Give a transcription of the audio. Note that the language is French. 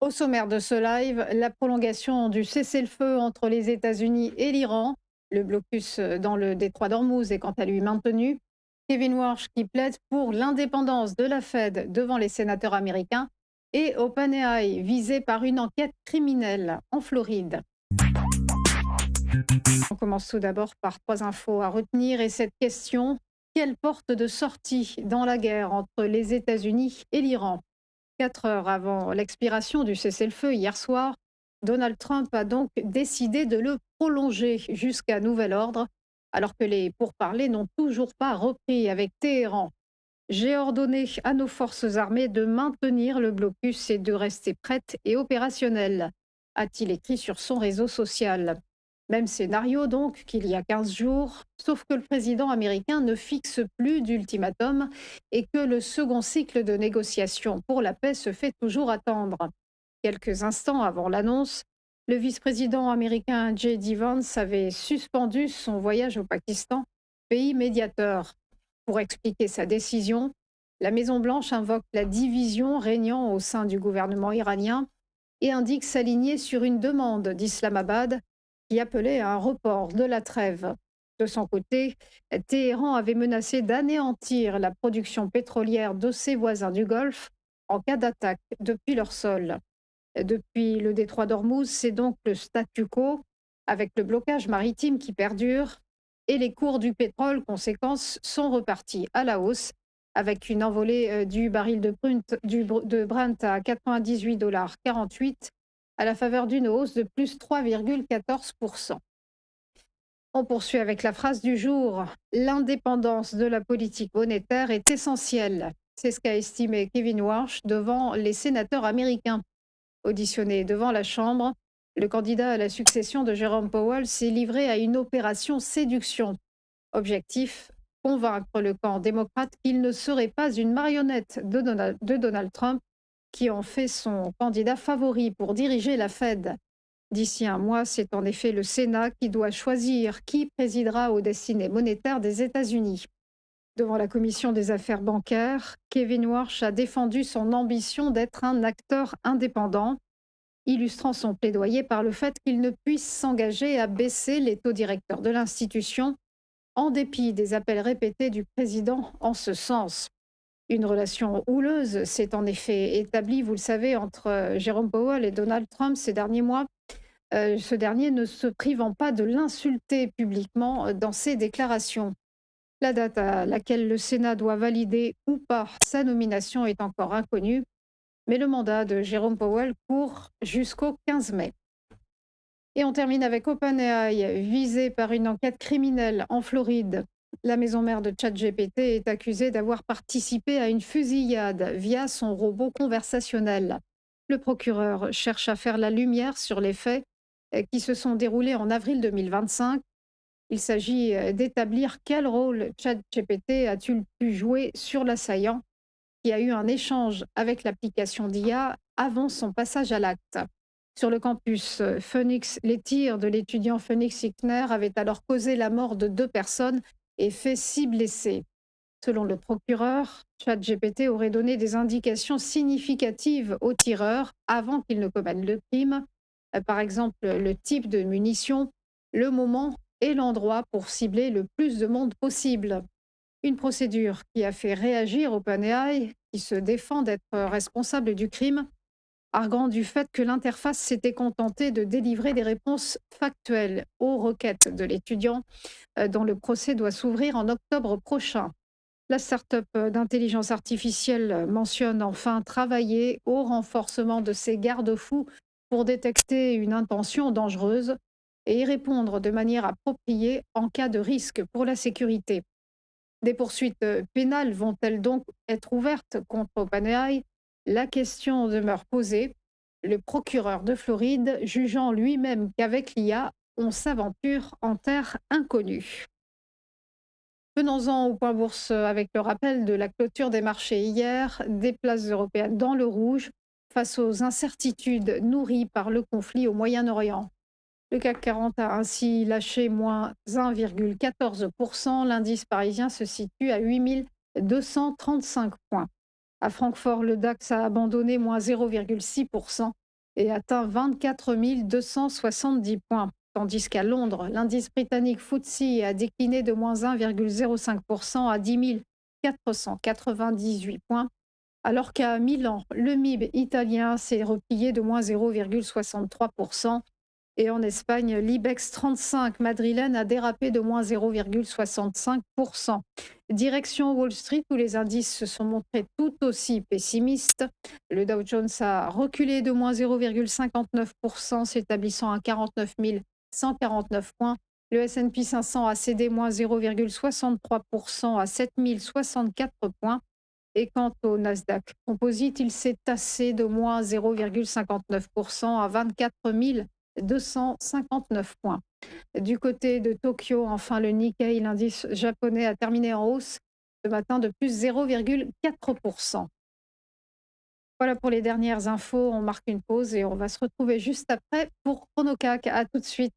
Au sommaire de ce live, la prolongation du cessez-le-feu entre les États-Unis et l'Iran. Le blocus dans le détroit d'Ormuz est quant à lui maintenu. Kevin Warsh qui plaide pour l'indépendance de la Fed devant les sénateurs américains. Et OpenAI visé par une enquête criminelle en Floride. On commence tout d'abord par trois infos à retenir et cette question. Quelle porte de sortie dans la guerre entre les États-Unis et l'Iran? 4 heures avant l'expiration du cessez-le-feu hier soir, Donald Trump a donc décidé de le prolonger jusqu'à nouvel ordre, alors que les pourparlers n'ont toujours pas repris avec Téhéran. J'ai ordonné à nos forces armées de maintenir le blocus et de rester prêtes et opérationnelles, a-t-il écrit sur son réseau social. Même scénario donc qu'il y a 15 jours, sauf que le président américain ne fixe plus d'ultimatum et que le second cycle de négociations pour la paix se fait toujours attendre. Quelques instants avant l'annonce, le vice-président américain J.D. Vance avait suspendu son voyage au Pakistan, pays médiateur. Pour expliquer sa décision, la Maison-Blanche invoque la division régnant au sein du gouvernement iranien et indique s'aligner sur une demande d'Islamabad qui appelait à un report de la trêve. De son côté, Téhéran avait menacé d'anéantir la production pétrolière de ses voisins du Golfe en cas d'attaque depuis leur sol. Depuis le détroit d'Ormuz, c'est donc le statu quo, avec le blocage maritime qui perdure, et les cours du pétrole, conséquence, sont repartis à la hausse, avec une envolée du baril de Brent à 98,48 $ à la faveur d'une hausse de plus 3,14%. On poursuit avec la phrase du jour. L'indépendance de la politique monétaire est essentielle. C'est ce qu'a estimé Kevin Warsh devant les sénateurs américains. Auditionné devant la Chambre, le candidat à la succession de Jérôme Powell s'est livré à une opération séduction. Objectif, convaincre le camp démocrate qu'il ne serait pas une marionnette de Donald Trump, qui en fait son candidat favori pour diriger la Fed. D'ici un mois, c'est en effet le Sénat qui doit choisir qui présidera aux destinées monétaires des États-Unis. Devant la commission des affaires bancaires, Kevin Warsh a défendu son ambition d'être un acteur indépendant, illustrant son plaidoyer par le fait qu'il ne puisse s'engager à baisser les taux directeurs de l'institution, en dépit des appels répétés du président en ce sens. Une relation houleuse s'est en effet établie, vous le savez, entre Jérôme Powell et Donald Trump ces derniers mois, ce dernier ne se privant pas de l'insulter publiquement dans ses déclarations. La date à laquelle le Sénat doit valider ou pas sa nomination est encore inconnue, mais le mandat de Jérôme Powell court jusqu'au 15 mai. Et on termine avec OpenAI, visé par une enquête criminelle en Floride. La maison mère de ChatGPT est accusée d'avoir participé à une fusillade via son robot conversationnel. Le procureur cherche à faire la lumière sur les faits qui se sont déroulés en avril 2025. Il s'agit d'établir quel rôle ChatGPT a-t-il pu jouer sur l'assaillant qui a eu un échange avec l'application d'IA avant son passage à l'acte. Sur le campus Phoenix, les tirs de l'étudiant Phoenix Hickner avaient alors causé la mort de 2 personnes et fait 6 blessés. Selon le procureur, ChatGPT aurait donné des indications significatives aux tireurs avant qu'ils ne commettent le crime, par exemple le type de munitions, le moment et l'endroit pour cibler le plus de monde possible. Une procédure qui a fait réagir OpenAI, qui se défend d'être responsable du crime, arguant du fait que l'interface s'était contentée de délivrer des réponses factuelles aux requêtes de l'étudiant, dont le procès doit s'ouvrir en octobre prochain. La start-up d'intelligence artificielle mentionne enfin travailler au renforcement de ses garde-fous pour détecter une intention dangereuse et y répondre de manière appropriée en cas de risque pour la sécurité. Des poursuites pénales vont-elles donc être ouvertes contre OpenAI? La question demeure posée. Le procureur de Floride jugeant lui-même qu'avec l'IA, on s'aventure en terre inconnue. Venons-en au point bourse avec le rappel de la clôture des marchés hier, des places européennes dans le rouge face aux incertitudes nourries par le conflit au Moyen-Orient. Le CAC 40 a ainsi lâché moins 1,14%. L'indice parisien se situe à 8 235 points. À Francfort, le DAX a abandonné moins 0,6%. et atteint 24 270 points. Tandis qu'à Londres, l'indice britannique FTSE a décliné de moins 1,05% à 10 498 points, alors qu'à Milan, le MIB italien s'est replié de moins 0,63%. Et en Espagne, l'IBEX 35 madrilène a dérapé de moins 0,65%. Direction Wall Street, où les indices se sont montrés tout aussi pessimistes. Le Dow Jones a reculé de moins 0,59%, s'établissant à 49 149 points. Le S&P 500 a cédé moins 0,63% à 7 064 points. Et quant au Nasdaq Composite, il s'est tassé de moins 0,59% à 24 259 points. Du côté de Tokyo, enfin, le Nikkei, l'indice japonais, a terminé en hausse ce matin de plus 0,4%. Voilà pour les dernières infos. On marque une pause et on va se retrouver juste après pour Chronocac. À tout de suite.